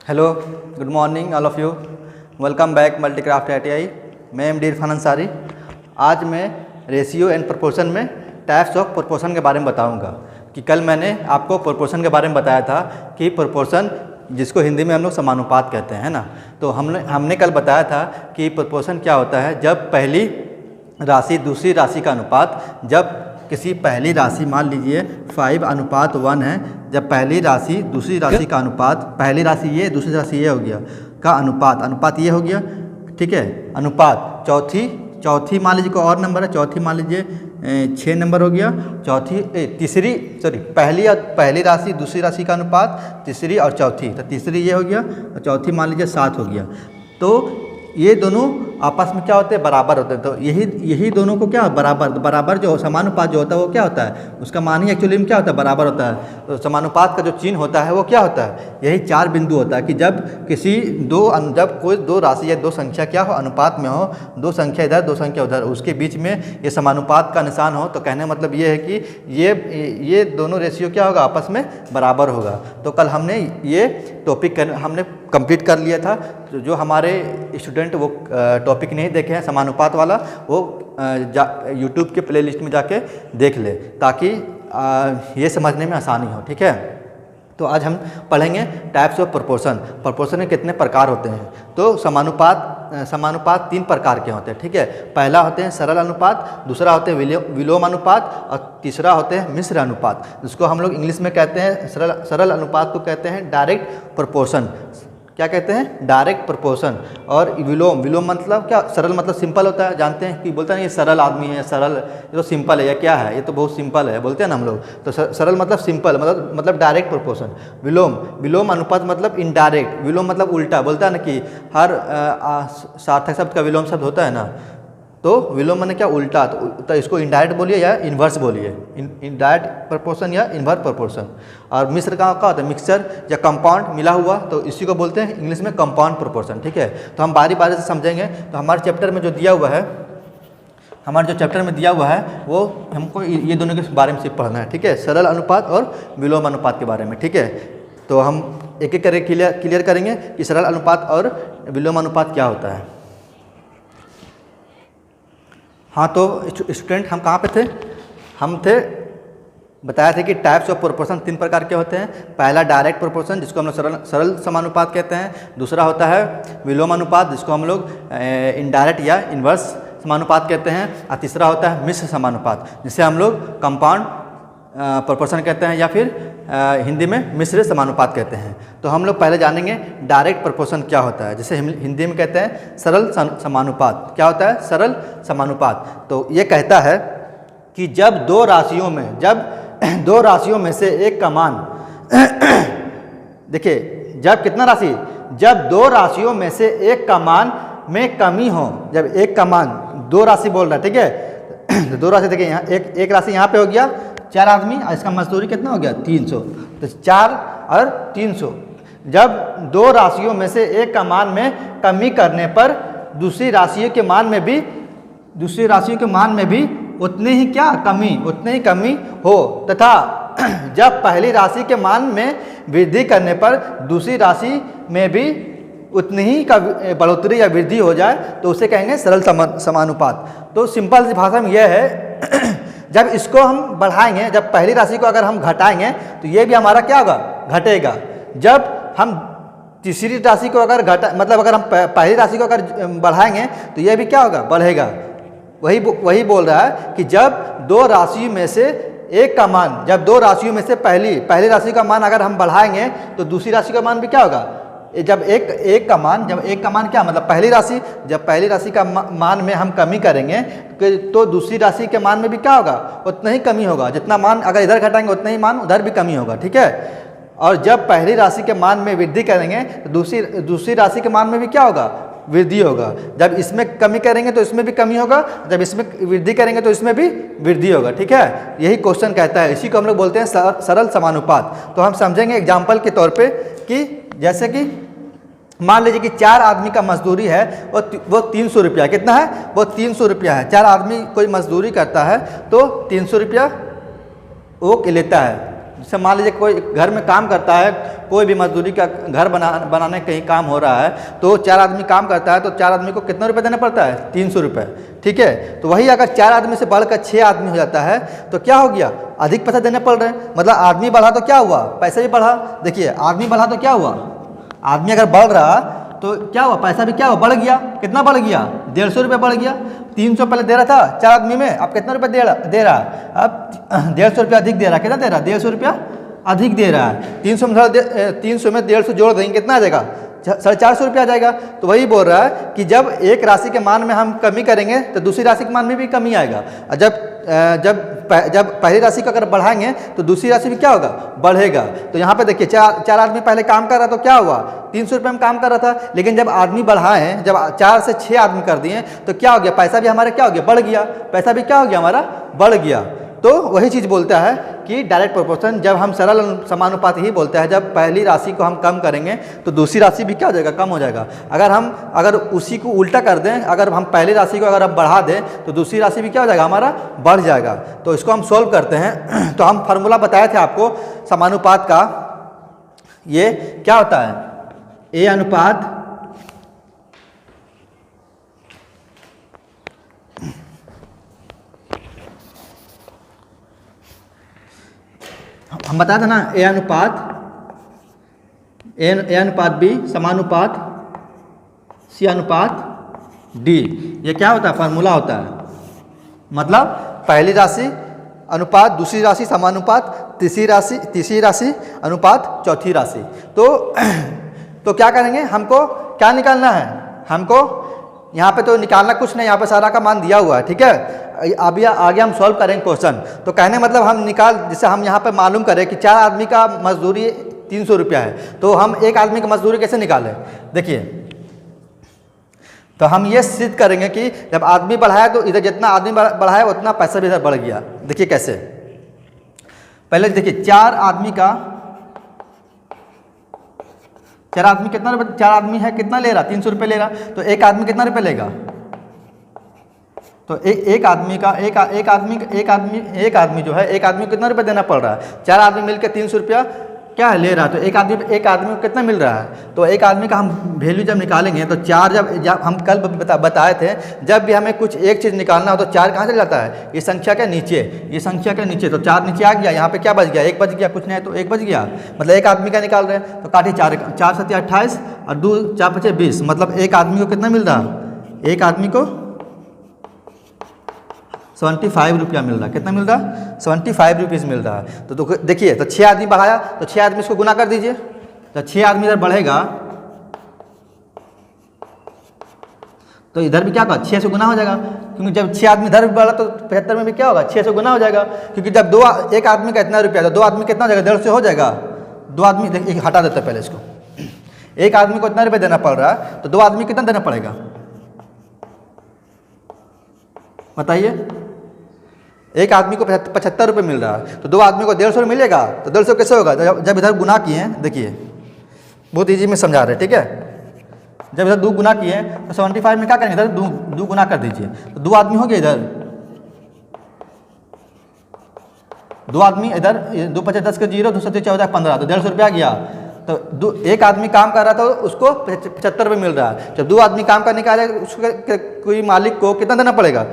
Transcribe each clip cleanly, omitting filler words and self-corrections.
Hello, good morning all of you. Welcome back multicraft ITI। मैं MD Irfan Ansari. आज मैं ratio and proportion में types of proportion के बारे में बताऊंगा। कि कल मैंने आपको प्रोपोर्शन के बारे में बताया था कि प्रोपोर्शन जिसको हिंदी में हम लोग समानुपात कहते हैं ना, तो हमने कल बताया था कि प्रोपोर्शन क्या होता है। जब पहली राशि दूसरी राशि का अनुपात, जब किसी पहली राशि मान लीजिए 5:1 है, जब पहली राशि दूसरी राशि का अनुपात, पहली राशि ये दूसरी राशि ये हो गया का अनुपात ये हो गया, ठीक है। अनुपात चौथी मान लीजिए कोई और नंबर है, चौथी मान लीजिए 6 नंबर हो गया। पहली राशि दूसरी राशि का अनुपात, तीसरी और चौथी, तो तीसरी ये हो गया और चौथी मान लीजिए 7 हो गया। तो ये दोनों आपस में क्या होते हैं, बराबर होते हैं। तो यही दोनों को क्या बराबर जो समानुपात जो होता है वो क्या होता है, उसका मान ही एक्चुअली में क्या होता है, बराबर होता है। तो समानुपात का जो चिन्ह होता है वो क्या होता है, यही 4 बिंदु होता है कि जब कोई दो राशि या दो संख्या क्या हो, अनुपात में हो, दो संख्या इधर दो संख्या उधर, उसके बीच में ये समानुपात का निशान हो, तो कहने मतलब ये है कि ये दोनों रेशियो क्या होगा, आपस में बराबर होगा। तो कल हमने ये टॉपिक हमने कंप्लीट कर लिया था। तो जो हमारे स्टूडेंट वो टॉपिक नहीं देखे हैं समानुपात वाला, वो यूट्यूब के प्लेलिस्ट में जाके देख ले, ताकि ये समझने में आसानी हो, ठीक है। तो आज हम पढ़ेंगे टाइप्स ऑफ प्रोपोर्शन। प्रोपोर्शन में कितने प्रकार होते हैं। तो समानुपात 3 प्रकार के होते हैं, ठीक है। पहला होते हैं सरल अनुपात, दूसरा होते हैं विलोम अनुपात और तीसरा होते हैं मिश्र अनुपात, जिसको हम लोग इंग्लिश में कहते हैं सरल अनुपात को कहते हैं डायरेक्ट प्रोपोर्शन। क्या कहते हैं, डायरेक्ट प्रोपोर्शन। और विलोम मतलब क्या, सरल मतलब सिंपल होता है, जानते हैं कि बोलते हैं ये सरल आदमी है, सरल ये तो सिंपल है, या क्या है, ये तो बहुत सिंपल है, बोलते हैं ना हम लोग। तो सरल मतलब सिंपल, मतलब डायरेक्ट प्रोपोर्शन। विलोम अनुपात मतलब इनडायरेक्ट। विलोम मतलब उल्टा, बोलता है ना कि हर सार्थक शब्द का विलोम शब्द होता है ना, तो विलोम माने क्या, उल्टा। तो इसको इनडायरेक्ट बोलिए या इन्वर्स बोलिए, इनडायरेक्ट प्रोपोर्शन या इन्वर्स प्रोपोर्शन। और मिश्र का क्या होता है, मिक्सचर या कंपाउंड मिला हुआ, तो इसी को बोलते हैं इंग्लिश में कंपाउंड प्रोपोर्शन, ठीक है। तो हम बारी बारी से समझेंगे। तो हमारे चैप्टर में जो दिया हुआ है, वो हमको ये दोनों के बारे में सिर्फ पढ़ना है, ठीक है। सरल अनुपात और विलोम अनुपात के बारे में, ठीक है। तो हम एक एक करके क्लियर करेंगे कि सरल अनुपात और विलोम अनुपात क्या होता है। हाँ, तो स्टूडेंट हम कहाँ पे थे, बताया थे कि टाइप्स ऑफ प्रोपोर्शन 3 प्रकार के होते हैं। पहला डायरेक्ट प्रोपोर्शन, जिसको हम लोग सरल समानुपात कहते हैं। दूसरा होता है विलोम अनुपात, जिसको हम लोग इनडायरेक्ट या इन्वर्स समानुपात कहते हैं। और तीसरा होता है मिश्र समानुपात, जिसे हम लोग कंपाउंड प्रोपोर्शन कहते हैं, या फिर हिंदी में मिश्र समानुपात कहते हैं। तो हम लोग पहले जानेंगे डायरेक्ट प्रोपोर्शन क्या होता है, जिसे हिंदी में कहते हैं सरल समानुपात। क्या होता है सरल समानुपात, तो ये कहता है कि जब दो राशियों में से एक का मान देखिए, जब दो राशियों में से एक का मान में कमी हो, जब एक का मान, दो राशि बोल रहा है, ठीक है। तो दो राशि देखिए, यहाँ एक राशि यहाँ पे हो गया 4 आदमी, और इसका मजदूरी कितना हो गया 300, तो 4 और 300। जब दो राशियों में से एक का मान में कमी करने पर दूसरी राशियों के मान में भी उतनी ही कमी हो, तथा जब पहली राशि के मान में वृद्धि करने पर दूसरी राशि में भी उतनी ही का बढ़ोतरी या वृद्धि हो जाए, तो उसे कहेंगे सरल समानुपात। तो सिंपल सी भाषा में यह है, जब इसको हम बढ़ाएंगे, जब पहली राशि को अगर हम घटाएंगे तो ये भी हमारा क्या होगा, घटेगा। जब हम तीसरी राशि को अगर अगर हम पहली राशि को अगर बढ़ाएंगे तो ये भी क्या होगा, बढ़ेगा। वही बोल रहा है कि जब दो राशियों में से एक का मान, जब दो राशियों में से पहली राशि का मान अगर हम बढ़ाएंगे तो दूसरी राशि का मान भी क्या होगा, जब एक का मान क्या मतलब पहली राशि, जब पहली राशि का मान में हम कमी करेंगे तो दूसरी राशि के मान में भी क्या होगा, उतना ही कमी होगा। जितना मान अगर इधर घटाएंगे उतना ही मान उधर भी कमी होगा, ठीक है। और जब पहली राशि के मान में वृद्धि करेंगे तो दूसरी राशि के मान में भी क्या होगा, वृद्धि होगा। जब इसमें कमी करेंगे तो इसमें भी कमी होगा, जब इसमें वृद्धि करेंगे तो इसमें भी वृद्धि होगा, ठीक है। यही क्वेश्चन कहता है, इसी को हम लोग बोलते हैं सरल समानुपात। तो हम समझेंगे एग्जाम्पल के तौर पे कि जैसे कि मान लीजिए कि 4 आदमी का मजदूरी है, वो 300 रुपया, कितना है, वो 300 रुपया है। 4 आदमी कोई मजदूरी करता है तो 300 रुपया वो लेता है, जैसे मान लीजिए कोई घर में काम करता है, कोई भी मजदूरी का घर बनाने कहीं काम हो रहा है, तो 4 आदमी काम करता है तो 4 आदमी को कितना रुपये देना पड़ता है? 300 रुपये, ठीक है। तो वही अगर 4 आदमी से बढ़कर 6 आदमी हो जाता है तो क्या हो गया? अधिक पैसा देने पड़ रहे हैं। मतलब आदमी बढ़ा तो क्या हुआ? पैसा भी बढ़ा। देखिए आदमी बढ़ा तो क्या हुआ? आदमी अगर बढ़ रहा तो क्या हुआ? पैसा भी क्या हुआ? बढ़ गया। कितना बढ़ गया? 150 रुपये बढ़ गया। 300 पहले दे रहा था 4 आदमी में, अब कितना रुपये दे रहा? अब 150 रुपया अधिक दे रहा। कितना दे रहा? 150 रुपया अधिक दे रहा है। 300 में 150 जोड़ देंगे कितना आ जाएगा? 450 रुपया आ जाएगा। तो वही बोल रहा है कि जब एक राशि के मान में हम कमी करेंगे तो दूसरी राशि के मान में भी कमी आएगा। और जब पहली राशि को अगर बढ़ाएंगे तो दूसरी राशि भी क्या होगा? बढ़ेगा। तो यहाँ पे देखिए 4 आदमी पहले काम कर रहा तो क्या हुआ? 300 रुपये में काम कर रहा था, लेकिन जब आदमी बढ़ाए, जब 4 से 6 आदमी कर दिए तो क्या हो गया? पैसा भी हमारा क्या हो गया? बढ़ गया। पैसा भी क्या हो गया? हमारा बढ़ गया। तो वही चीज़ बोलता है कि डायरेक्ट प्रोपोर्शन, जब हम सरल समानुपात ही बोलते हैं, जब पहली राशि को हम कम करेंगे तो दूसरी राशि भी क्या हो जाएगा? कम हो जाएगा। अगर उसी को उल्टा कर दें, अगर हम पहली राशि को अगर हम बढ़ा दें तो दूसरी राशि भी क्या हो जाएगा? हमारा बढ़ जाएगा। तो इसको हम सोल्व करते हैं। तो हम फार्मूला बताए थे आपको समानुपात का, ये क्या होता है? ए अनुपात हम बताया था ना, ए अनुपात बी समानुपात सी अनुपात डी। ये क्या होता है? फार्मूला होता है। मतलब पहली राशि अनुपात दूसरी राशि समानुपात तीसरी राशि अनुपात चौथी राशि। तो क्या करेंगे? हमको क्या निकालना है? हमको यहाँ पे तो निकालना कुछ नहीं, यहाँ पे सारा का मान दिया हुआ है, ठीक है। अभी आगे हम सॉल्व करेंगे क्वेश्चन। तो कहने मतलब हम जैसे हम यहाँ पे मालूम करें कि 4 आदमी का मजदूरी 300 रुपया है, तो हम एक आदमी की मजदूरी कैसे निकालें? देखिए, तो हम ये सिद्ध करेंगे कि जब आदमी बढ़ाया तो इधर जितना आदमी बढ़ाया उतना पैसा भी इधर बढ़ गया। देखिए कैसे? पहले देखिए 4 आदमी कितना रुपये? 4 आदमी है, कितना ले रहा? 300 रुपये ले रहा। तो एक आदमी कितना रुपये लेगा? तो एक आदमी जो है, एक आदमी को कितना रुपये देना पड़ रहा है? 4 आदमी मिलकर 300 रुपया क्या है? ले रहा है। तो एक आदमी को कितना मिल रहा है? तो एक आदमी का हम वैल्यू जब निकालेंगे तो 4, जब हम कल बताए थे, जब भी हमें कुछ एक चीज़ निकालना हो तो 4 कहाँ चला जाता है? ये संख्या के नीचे, तो 4 नीचे आ गया। यहाँ पे क्या बच गया? 1 बच गया, कुछ नहीं तो 1 बच गया। मतलब एक आदमी का निकाल रहे हैं तो काटिए 4 7 28 और 2 4 5 20। मतलब एक आदमी को कितना मिल रहा? एक आदमी को 75 रुपया मिल रहा। कितना मिल रहा? 75 रुपीज़ मिल रहा है। तो देखिए, तो 6 आदमी बढ़ाया तो 6 आदमी इसको गुना कर दीजिए। तो 6 आदमी इधर बढ़ेगा तो इधर भी क्या होगा? 6 से गुना हो जाएगा, क्योंकि जब 6 आदमी इधर भी बढ़ा तो 75 में भी क्या होगा? 6 से गुना हो जाएगा। क्योंकि जब एक आदमी का इतना रुपया तो 2 आदमी कितना हो जाएगा? 150 हो जाएगा। 2 आदमी हटा देते पहले इसको। एक आदमी को इतना रुपया देना पड़ रहा है तो 2 आदमी कितना देना पड़ेगा? बताइए। एक आदमी को 75 रुपये मिल रहा है तो 2 आदमी को 150 मिलेगा। तो 150 कैसे होगा? जब इधर गुना किए हैं, देखिए बहुत इजी में समझा रहे हैं, ठीक है। जब इधर 2 गुना किए तो 75 में क्या करेंगे? इधर 2 गुना कर दीजिए। तो 2 आदमी हो गए इधर, 2 आदमी इधर, 2 5 10 के 0, 2 7 14 15, तो 150 रुपया गया। तो एक आदमी काम कर रहा था उसको 75 रुपये मिल रहा है। जब 2 आदमी काम करने का है उसको कोई मालिक को कितना देना पड़ेगा?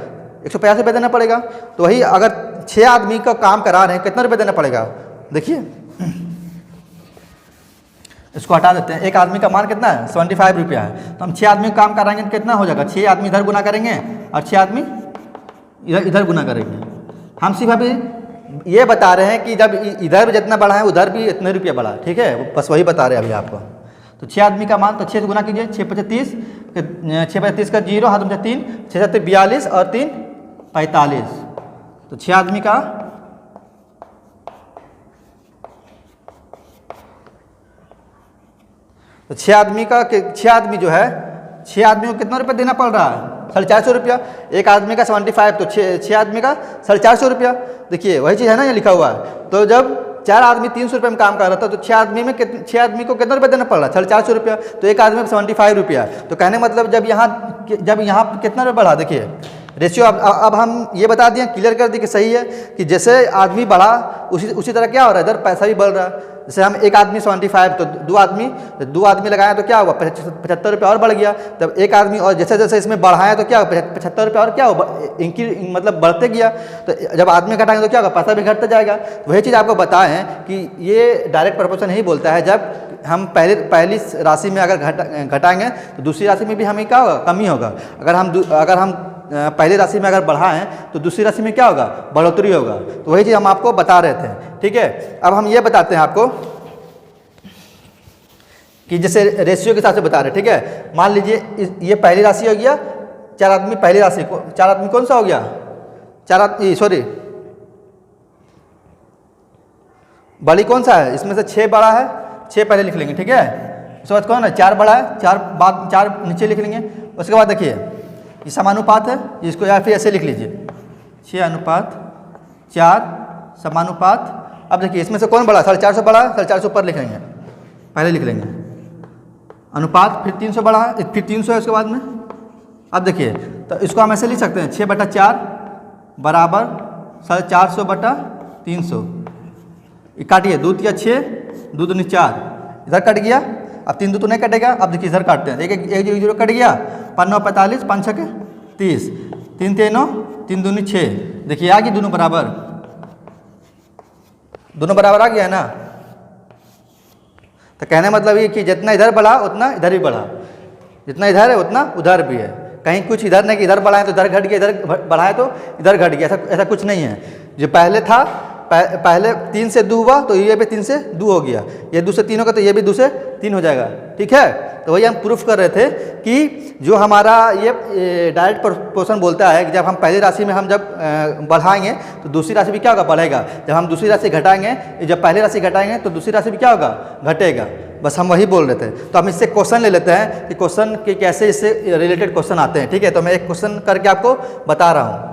150 रुपये देना पड़ेगा। तो वही अगर 6 आदमी का काम करा रहे हैं कितना रुपये देना पड़ेगा? देखिए इसको हटा देते हैं। एक आदमी का मान कितना है? 75 रुपया है। तो हम 6 आदमी का काम कराएंगे तो कितना हो जाएगा? 6 आदमी इधर गुना करेंगे और 6 आदमी इधर गुना करेंगे। हम सिर्फ अभी ये बता रहे हैं कि जब इधर भी जितना बढ़ा है उधर भी इतने रुपये बढ़ा, ठीक है। बस वही बता रहे हैं अभी आपको। तो 6 आदमी का मान, तो 6 से गुना कीजिए। 6 5 30, 6 5 30 का 0, हाथ में 3, 6 7 42 और 3 45। तो 6 आदमी का तो 6 आदमी जो है, 6 आदमी को कितना रुपये देना पड़ रहा है? 450 रुपया। एक आदमी का 75 तो 6 आदमी का 450 रुपया। देखिए वही चीज़ है ना, ये लिखा हुआ है। तो जब 4 आदमी 300 रुपये में काम कर रहा था तो 6 आदमी को कितना रुपये देना पड़ रहा है? 450 रुपया। तो एक आदमी में 75 रुपया। तो कहने मतलब जब यहाँ कितना रुपये बढ़ा? देखिए रेशियो अब हम ये बता दिए, क्लियर कर दिए कि सही है कि जैसे आदमी बढ़ा उसी तरह क्या हो रहा है, इधर पैसा भी बढ़ रहा है। जैसे हम एक आदमी 75 तो दो आदमी लगाए तो क्या हुआ, 75 रुपये और बढ़ गया। तब एक आदमी और जैसे जैसे इसमें बढ़ाएं तो क्या हुआ, 75 रुपये और क्या हुआ, इनकी मतलब बढ़ते गया। तो जब आदमी घटाएंगे तो क्या होगा, पैसा भी घटता जाएगा। वही चीज़ आपको बताएं कि ये डायरेक्ट प्रोपोर्शन नहीं बोलता है। जब हम पहली राशि में अगर घटाएंगे तो दूसरी राशि में भी हमें क्या होगा, कमी होगा। अगर हम पहली राशि में अगर बढ़ाएं तो दूसरी राशि में क्या होगा, बढ़ोतरी होगा। तो वही चीज़ हम आपको बता रहे थे, ठीक है। अब हम ये बताते हैं आपको कि जैसे रेशियो के हिसाब से बता रहे हैं, ठीक है। मान लीजिए ये पहली राशि हो गया, 4 आदमी पहली राशि को, 4 आदमी कौन सा हो गया, 4 आदमी सॉरी बड़ी कौन सा है, इसमें से 6 बड़ा है, 6 पहले लिख लेंगे, ठीक है। उसके बाद कौन है, 4 बड़ा है, 4 नीचे लिख लेंगे। उसके बाद देखिए ये समानुपात है, इसको या फिर ऐसे लिख लीजिए 6:4 समानुपात। अब देखिए इसमें से कौन बड़ा, 450 बड़ा है, 450 ऊपर लिख लेंगे, पहले लिख लेंगे अनुपात, फिर 300 बड़ा है, फिर 300 है उसके बाद में। अब देखिए तो इसको हम ऐसे लिख सकते हैं 6/4 बराबर 450/300। काटिए, 2 या 6, 2 दूनी 4, इधर कट गया। अब 3 तो नहीं कटेगा। अब देखिए इधर काटते हैं, एक 0 कट गया, 5 9 45, 5 6 30, 3 3 9, 3 दूनी 6। देखिए आ गई दोनों बराबर, दोनों बराबर आ गया है ना। तो कहने मतलब ये कि जितना इधर बढ़ा उतना इधर भी बढ़ा, जितना इधर है उतना उधर भी है। कहीं कुछ इधर नहीं कि इधर बढ़ाएं तो इधर घट गया, इधर बढ़ाएं तो इधर घट गया, ऐसा कुछ नहीं है। जो पहले था, पहले 3 से 2 हुआ तो ये भी 3 से 2 हो गया, ये 2 से 3 होगा तो ये भी 2 से 3 हो जाएगा, ठीक है। तो वही हम प्रूफ कर रहे थे कि जो हमारा ये डायरेक्ट प्रोपोर्शन बोलता है कि जब हम पहली राशि में हम जब बढ़ाएंगे तो दूसरी राशि भी क्या होगा, बढ़ेगा। जब हम दूसरी राशि घटाएंगे, जब पहली राशि घटाएंगे तो दूसरी राशि भी क्या होगा, घटेगा। बस हम वही बोल रहे थे। तो हम इससे क्वेश्चन ले लेते हैं कि क्वेश्चन के कैसे इससे रिलेटेड क्वेश्चन आते हैं, ठीक है। तो मैं एक क्वेश्चन करके आपको बता रहा हूँ।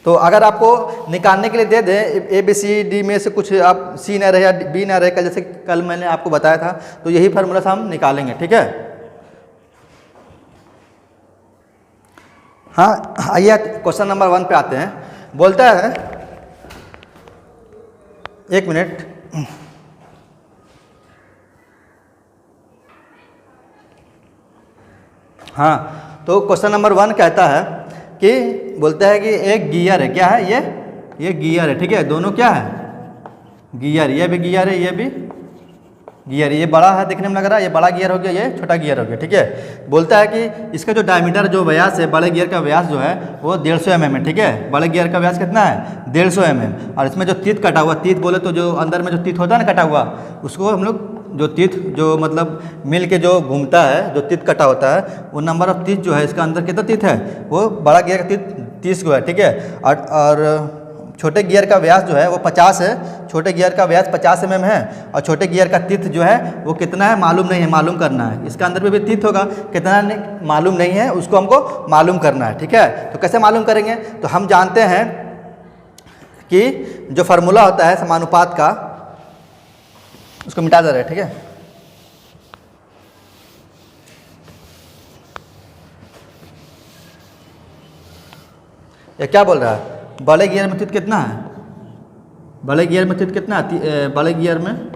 तो अगर आपको निकालने के लिए दे दें ABCD में से कुछ आप C ना रहे या B ना रहे, जैसे कल मैंने आपको बताया था, तो यही फार्मूला से हम निकालेंगे, ठीक है। हाँ, आइए क्वेश्चन नंबर 1 पे आते हैं। बोलता है, एक मिनट, हाँ, तो क्वेश्चन नंबर 1 कहता है कि बोलता है कि एक गियर है, क्या है ये गियर है, ठीक है। दोनों क्या है, गियर, ये भी गियर है, ये भी गियर। ये बड़ा है देखने में लग रहा है, ये बड़ा गियर हो गया, ये छोटा गियर हो गया, ठीक है। बोलता है कि इसका जो डायमीटर, जो व्यास है, बड़े गियर का व्यास जो है वो 150 mm है, ठीक है। बड़े गियर का व्यास कितना है, 150 mm। और इसमें जो तीत कटा हुआ, तीत बोले तो जो अंदर में जो तीत होता है ना कटा हुआ, उसको हम लोग जो तीत जो मतलब मिल के जो घूमता है, जो तीत कटा होता है, वो नंबर ऑफ तीत जो है इसका अंदर कितना तीत है, वो बड़ा गियर का तीत 30 को है, ठीक है। और छोटे गियर का व्यास जो है वो 50 है, छोटे गियर का व्यास 50 mm है। और छोटे गियर का तीत जो है वो कितना है मालूम नहीं है, मालूम करना है। इसका अंदर में भी तीत होगा, कितना मालूम नहीं है, उसको हमको मालूम करना है, ठीक है। तो कैसे मालूम करेंगे, तो हम जानते हैं कि जो फार्मूला होता है समानुपात का, उसको मिटा दे रहे हैं, ठीक है। ये क्या बोल रहा है, बड़े गियर में तीत कितना है, बड़े गियर में तीत कितना है, बड़े गियर में,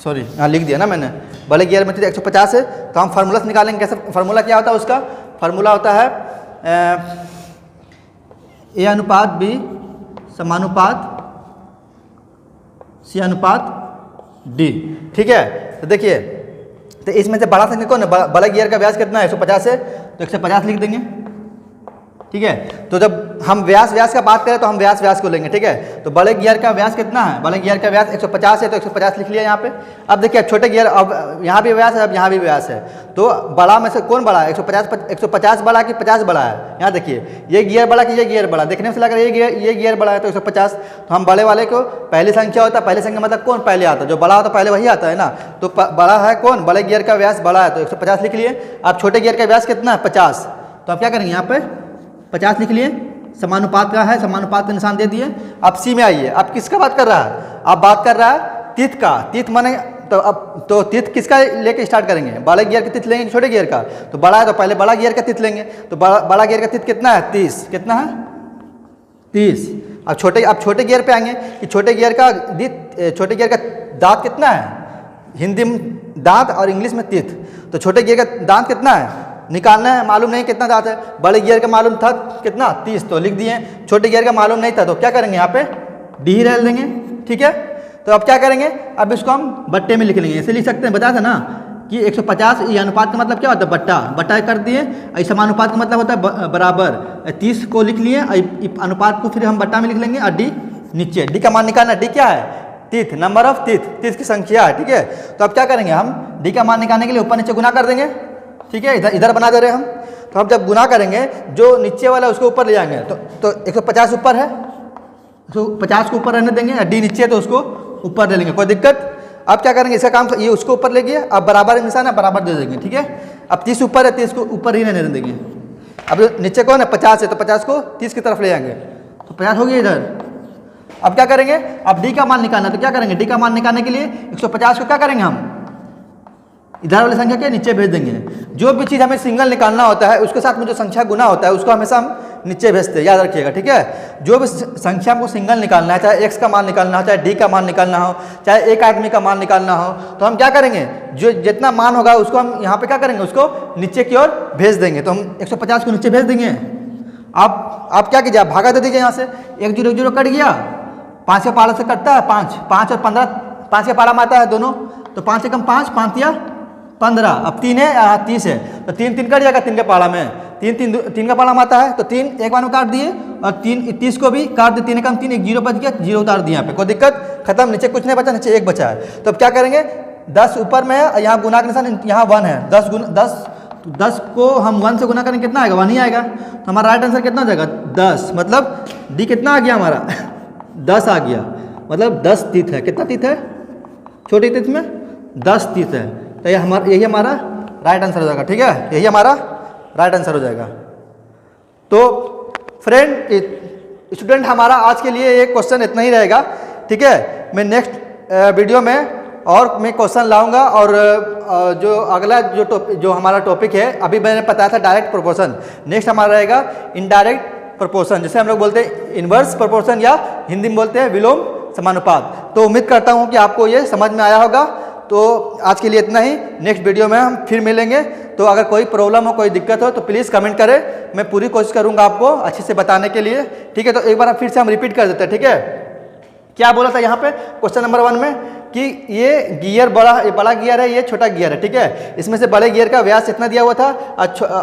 सॉरी यहाँ लिख दिया ना मैंने, बड़े गियर में तीत 150 है। तो हम फार्मूला से निकालेंगे। कैसे फार्मूला क्या होता है उसका, फार्मूला होता है A अनुपात B समानुपात C अनुपात D, ठीक है। तो देखिए, तो इसमें से बड़ा संख्या कौन है, बड़ा गियर का व्यास कितना है, 150 है, तो 150 लिख देंगे, ठीक है। तो जब हम व्यास का बात करें तो हम व्यास को लेंगे, ठीक है। तो बड़े गियर का व्यास कितना है, बड़े गियर का व्यास 150 है, तो 150 लिख लिया यहाँ पे। अब देखिए छोटे गियर, अब यहाँ भी व्यास है, अब यहाँ भी व्यास है, तो बड़ा में से कौन बड़ा है, 150 बड़ा कि 50 बड़ा है। यहाँ देखिए ये गियर बड़ा कि ये गियर बड़ा, देखने से लग रहा है ये गियर बड़ा है, तो 150। तो हम बड़े वाले को, पहली संख्या होता है, पहली संख्या मतलब कौन पहले आता है, जो बड़ा होता है पहले वही आता है ना। तो बड़ा है कौन, बड़े गियर का व्यास बड़ा है, तो 150 लिख लिए। अब छोटे गियर का व्यास कितना है, 50। तो आप क्या करेंगे, यहाँ पे 50 लिख लिए, समानुपात का है, समानुपात का निशान दे दिए। अब C में आइए, आप किसका बात कर रहा है, आप बात कर रहा है तीत का, तीत माने तो अब तो तिथ किसका लेके स्टार्ट करेंगे, बड़े गियर का तिथ लेंगे छोटे गियर का, तो बड़ा है तो पहले बड़ा गियर का तिथ लेंगे, तो बड़ा गियर का तिथ कितना है 30, कितना है 30। अब छोटे गियर पे आएंगे कि छोटे गियर का दांत कितना है, हिंदी में दांत और इंग्लिश में तिथ, तो छोटे गियर का दांत कितना है निकालना है, मालूम नहीं कितना दांत है, बड़े गियर का मालूम था कितना 30 तो लिख दिए, छोटे गियर का मालूम नहीं था तो क्या करेंगे यहाँ पे डी ही डाल देंगे, ठीक है। तो अब क्या करेंगे, अब इसको हम बट्टे में लिख लेंगे, ऐसे लिख सकते हैं, बताया था ना कि 150 ये अनुपात का मतलब क्या होता है बट्टा कर दिए, ऐसा समानुपात का मतलब होता है बराबर, 30 को लिख लिए, अनुपात को फिर हम बट्टा में लिख लेंगे और डी नीचे, डी का मान निकालना, डी क्या है तिथ, नंबर ऑफ तिथ की संख्या है, ठीक है। तो अब क्या करेंगे हम डी का मान निकालने के लिए ऊपर नीचे गुना कर देंगे, ठीक है, इधर बना दे रहे हैं हम, तो हम जब गुना करेंगे जो नीचे वाला उसको ऊपर ले जाएंगे, तो 150 ऊपर है, तो 50 को ऊपर रहने देंगे, डी नीचे है तो उसको ऊपर ले लेंगे, कोई दिक्कत। अब क्या करेंगे इसका काम, ये उसको ऊपर ले गया, अब बराबर निशान है बराबर दे देंगे, ठीक है। अब 30 ऊपर है 30 को ऊपर ही रहने देंगे, अब नीचे कौन है 50 है तो 50 को 30 की तरफ ले जाएंगे, तो 50 हो गया इधर। अब क्या करेंगे, अब डी का मान निकालना, तो क्या करेंगे डी का मान निकालने के लिए 150 को क्या करेंगे हम इधर वाली संख्या के नीचे भेज देंगे, जो भी चीज़ हमें सिंगल निकालना होता है उसके साथ में जो संख्या गुना होता है उसको हमेशा हम नीचे भेजते हैं, याद रखिएगा, ठीक है। जो भी संख्या हमको सिंगल निकालना है, चाहे x का मान निकालना हो, चाहे d का मान निकालना हो, चाहे एक आदमी का मान निकालना हो, तो हम क्या करेंगे जो जितना मान होगा उसको हम यहाँ पे क्या करेंगे उसको नीचे की ओर भेज देंगे, तो हम 150 को नीचे भेज देंगे। आप क्या कीजिए, आप भागा दे दीजिए यहाँ से, 1 0 कट गया, 5 के पारा से कटता है 5 और 15, 5 के पारा में आता है दोनों, तो 5 एकम 5 या 15, अब 3 है 30 है, तो 3 कट जाएगा 3 के पारा में, 3 का पारा में आता है, तो 3 एक बार में काट दिए और 30 को भी काट दिए, 3 एकम 3, 1 0 बच गया, 0 उतार दिया यहाँ पे, कोई दिक्कत खत्म, नीचे कुछ नहीं बचा, नीचे 1 बचा है। तो अब क्या करेंगे 10 ऊपर में है, यहाँ गुना का निशान यहाँ 1 है, 10 को हम 1 से गुना करेंगे कितना आएगा 1 ही आएगा, तो हमारा राइट आंसर कितना हो जाएगा 10, मतलब डी कितना आ गया हमारा 10 आ गया, मतलब 10 तिथ है, कितना तिथ है छोटी तिथ में 10 तिथ है, तो यही हमारा राइट आंसर हो जाएगा, ठीक है, यही हमारा राइट आंसर हो जाएगा। तो फ्रेंड स्टूडेंट हमारा आज के लिए ये क्वेश्चन इतना ही रहेगा, ठीक है। मैं नेक्स्ट वीडियो में और मैं क्वेश्चन लाऊंगा, और जो अगला जो हमारा टॉपिक है, अभी मैंने बताया था डायरेक्ट प्रोपोर्शन, नेक्स्ट हमारा रहेगा इनडायरेक्ट प्रोपोर्शन, जिसे हम लोग बोलते हैं इनवर्स प्रोपोर्शन या हिंदी में बोलते हैं विलोम समानुपात। तो उम्मीद करता हूँ कि आपको ये समझ में आया होगा। तो आज के लिए इतना ही, नेक्स्ट वीडियो में हम फिर मिलेंगे। तो अगर कोई प्रॉब्लम हो, कोई दिक्कत हो तो प्लीज़ कमेंट करें, मैं पूरी कोशिश करूंगा आपको अच्छे से बताने के लिए, ठीक है। तो एक बार फिर से हम रिपीट कर देते हैं, ठीक है। क्या बोला था यहाँ पे क्वेश्चन नंबर 1 में कि ये गियर बड़ा गियर है, ये छोटा गियर है, ठीक है। इसमें से बड़े गियर का व्यास इतना दिया हुआ था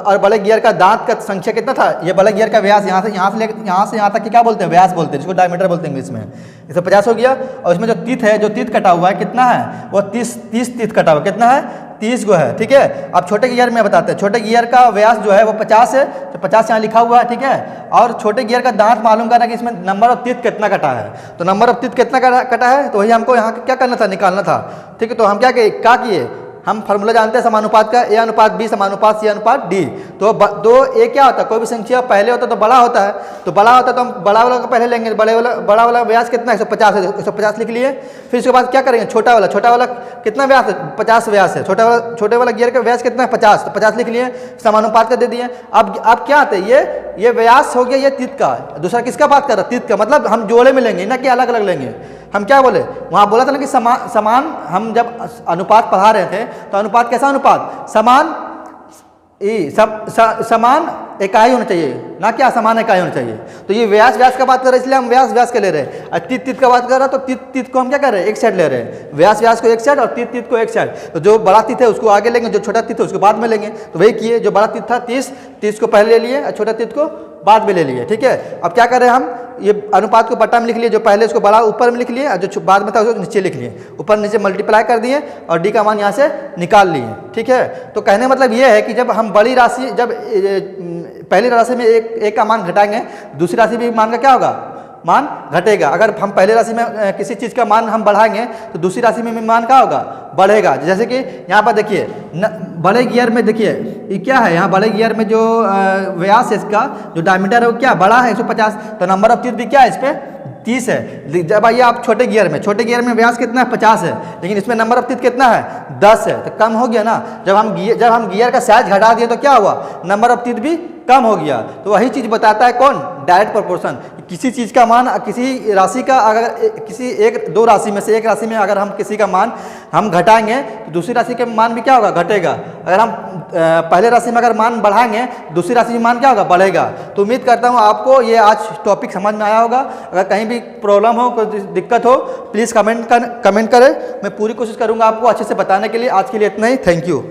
और बड़े गियर का दांत का संख्या कितना था। ये बड़े गियर का व्यास यहाँ से यहाँ तक क्या बोलते हैं, व्यास बोलते हैं, जिसको डायमीटर बोलते हैं इंग्लिश में। इसमें 50 हो गया, और इसमें जो तीत है, जो तीत कटा हुआ है कितना है, वो 30 तीत कटा हुआ कितना है 30 गो है, ठीक है। अब छोटे गियर में बताते हैं, छोटे गियर का व्यास जो है वो 50 है, तो 50 यहाँ लिखा हुआ है, ठीक है। और छोटे गियर का दांत मालूम करना कि इसमें नंबर ऑफ तीत कितना कटा है, तो नंबर ऑफ तीत कितना कटा है, तो वही हमको यहाँ क्या करना था, निकालना था, ठीक है। तो हम क्या किए, हम फार्मूला जानते हैं समानुपात का, ए अनुपात बी समानुपात सी अनुपात डी। तो दो ए क्या होता है, कोई भी संख्या पहले होता है तो बड़ा होता है, तो बड़ा होता है तो हम बड़ा वाला को पहले लेंगे, बड़ा वाला व्यास कितना है 150 है, 150 लिख लिए। फिर उसके बाद क्या करेंगे, छोटा वाला कितना व्यास है 50 व्यास है, छोटे वाला गियर का व्यास कितना है 50, तो 50 लिख लिए, समानुपात का दे दिए। अब क्या आता है, ये व्यास हो गया ये तीत का, दूसरा किसका बात कर रहा है, तीत का, मतलब हम जोड़े में लेंगे ना कि अलग अलग लेंगे। हम क्या बोले वहाँ बोला था ना कि समान, हम जब अनुपात पढ़ा रहे थे तो अनुपात कैसा अनुपात, समान इकाई होना चाहिए, ना कि असमान इकाई होना चाहिए। तो ये व्यास का बात कर रहे हैं, इसलिए हम व्यास के ले रहे हैं। और तीत का बात कर रहा है, तो तीत को हम क्या कर रहे हैं, एक साइड ले रहे हैं, व्यास को एक साइड और तीत को एक साइड। तो जो बड़ा तीत है उसको आगे लेंगे, जो छोटा तीत है उसको बाद में लेंगे। तो वही किए, जो बड़ा तीत था 30 को पहले ले लिए और छोटा तीत को बाद में ले लिए, ठीक है। अब क्या कर रहे हैं हम, ये अनुपात को बट्टा में लिख लिए, जो पहले उसको बड़ा ऊपर में लिख लिए और जो बाद में था उसको नीचे लिख लिए, ऊपर नीचे मल्टीप्लाई कर दिए और डी का मान यहाँ से निकाल लिए, ठीक है। तो कहने मतलब ये है कि जब हम बड़ी राशि, जब पहली राशि में एक का मान घटाएंगे, दूसरी राशि भी मान का क्या होगा मान घटेगा। अगर हम पहले राशि में किसी चीज़ का मान हम बढ़ाएंगे तो दूसरी राशि में भी मान क्या होगा, बढ़ेगा। जैसे कि यहाँ पर देखिए बड़े गियर में देखिए ये क्या है, यहाँ बड़े गियर में जो व्यास है इसका जो डायमीटर है वो क्या बड़ा है 150, तो नंबर ऑफ टीथ भी क्या है इस पर 30 है। जब आइए आप छोटे गियर में व्यास कितना है 50 है, लेकिन इसमें नंबर ऑफ टीथ कितना है 10 है, तो कम हो गया ना। जब हम गियर का साइज घटा दिए तो क्या हुआ, नंबर ऑफ टीथ भी कम हो गया। तो वही चीज़ बताता है कौन, डायरेक्ट प्रोपोर्शन। किसी चीज़ का मान, किसी राशि का अगर किसी दो राशि में से एक राशि में अगर हम किसी का मान हम घटाएंगे तो दूसरी राशि का मान भी क्या होगा, घटेगा। अगर हम पहले राशि में अगर मान बढ़ाएंगे दूसरी राशि में मान क्या होगा, बढ़ेगा। तो उम्मीद करता हूँ आपको ये आज टॉपिक समझ में आया होगा। अगर कहीं भी प्रॉब्लम हो, कोई दिक्कत हो, प्लीज़ कमेंट करें। मैं पूरी कोशिश करूँगा आपको अच्छे से बताने के लिए। आज के लिए इतना ही, थैंक यू।